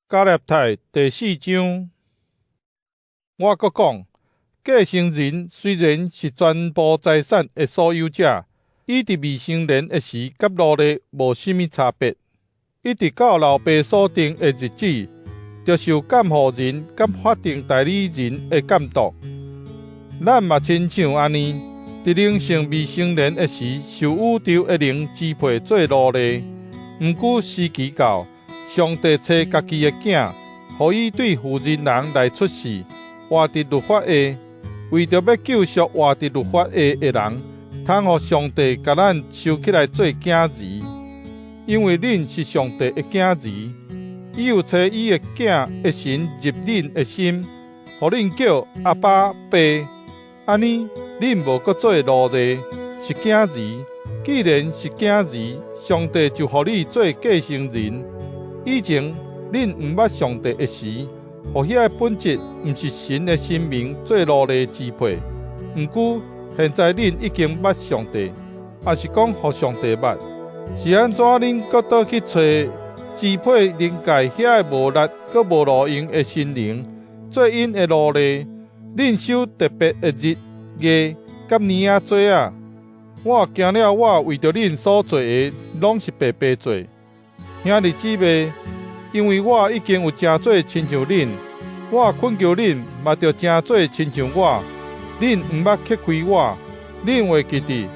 加勒泰第4章，我阁讲，继承人虽然是全部财产的所有者，伊伫未成年的时，甲奴隶无甚物差别。一直到老爸所定的日子，就受监护人甲法定代理人的监督。咱嘛亲像安尼，伫灵性未成年的时，受宇宙的灵支配做奴隶。毋过时期到，上帝找家己的囝，予伊对负责人来出世，活伫律法下，为着要救赎活伫律法下的人，通互上帝甲咱收起来做囝儿。因为恁是上帝的囝儿，伊有找伊的囝的神入恁的心，互恁叫阿爸爸。安尼，恁无搁做奴隶，是囝儿。既然是囝儿，上帝就互你做继承人。以前恁毋捌上帝的时，互遐个本质毋是神的生命做奴隶支配。毋过现在恁已经捌上帝，也是讲互上帝捌，是安怎恁搁倒去找支配灵界遐个无力搁无路用的心灵，做因的奴隶？恁守特别的日月甲年仔节啊！我惊了，我为着恁所做的，拢是白白做。兄弟姊妹，因为我已经有真做亲像恁，我恳求恁，嘛着真做亲像我。恁毋捌克开我，恁会记得，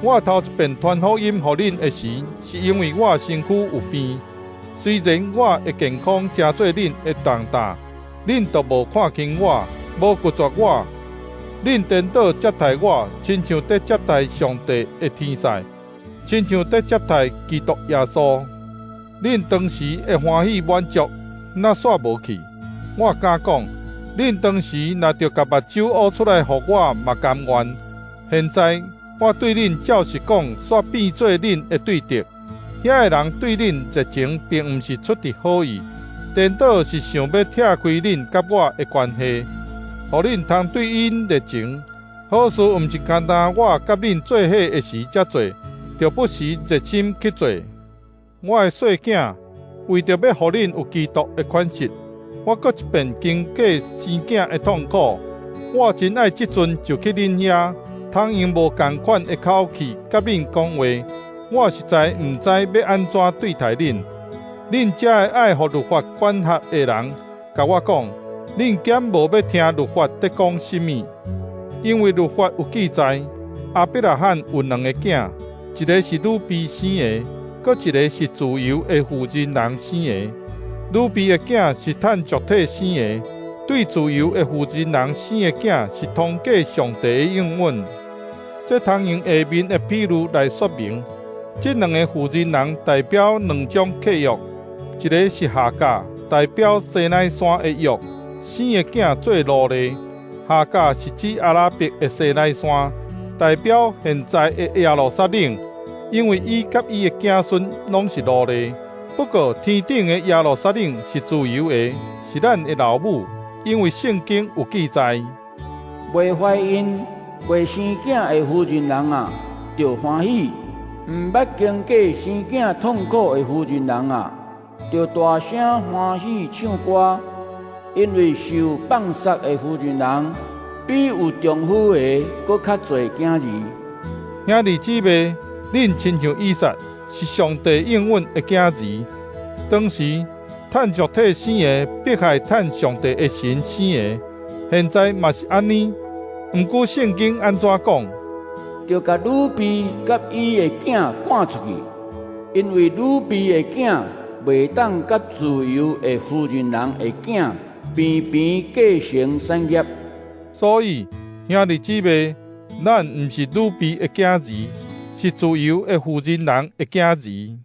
我头一遍传福音互恁的时，是因为我身躯有病。虽然我的健康真做恁的重担，恁都无看轻我，无拒绝我。恁颠倒接待我，亲像在接待上帝的天使，亲像在接待基督耶稣。恁当时的欢喜满足，哪煞无去？我敢讲，恁当时若着甲目睭乌出来，互我嘛甘愿。现在我对恁照实讲，煞变做恁的对敌。遐个人对恁热情，并毋是出于好意，颠倒是想要拆开恁甲我的关系。互恁通对因热情，好事毋是单单我甲恁做伙的时才做，着不时热心去做。我的细囝，为着要互恁有基督的款式，我搁一遍经过生囝的痛苦。我真爱即阵就去恁遐，通用无共款的口气甲恁讲话。我实在毋知要安怎对待恁。恁才会爱互律法管辖的人甲我讲。恁减无要听律法在讲甚物，因为律法有记载，亚伯拉罕有2个囝，一个是女婢生的，搁一个是自由的负责人生的。女婢的囝是趁俗体生的，对自由的负责人生的囝是通过上帝的应允。这通用下面的譬如来说明，这2个负责人代表2种契约，一个是夏甲，代表西奈山的约。生的囝做奴隶，夏甲是指阿拉伯的西奈山，代表现在的耶路撒冷，因为伊甲伊的子孙拢是奴隶。不过天顶的耶路撒冷是自由的，是咱的老母，因为圣经有记载：未怀孕、未生囝的妇人人啊，着欢喜；毋捌经过生囝痛苦的妇人人啊，着大声欢喜唱歌。因为受放杀的妇人人，比有丈夫的搁较侪囝儿。兄弟姊妹，恁亲像以撒，是上帝应允的囝儿。当时趁俗体生的，迫害趁上帝的神生的，现在嘛是安尼。毋过圣经安怎讲？就甲女婢甲伊的囝赶出去，因为女婢的囝袂当甲自由的妇人人的囝。边边继承产业，所以兄弟姊妹，咱毋是女婢的囝儿，是自由的负责人的囝儿。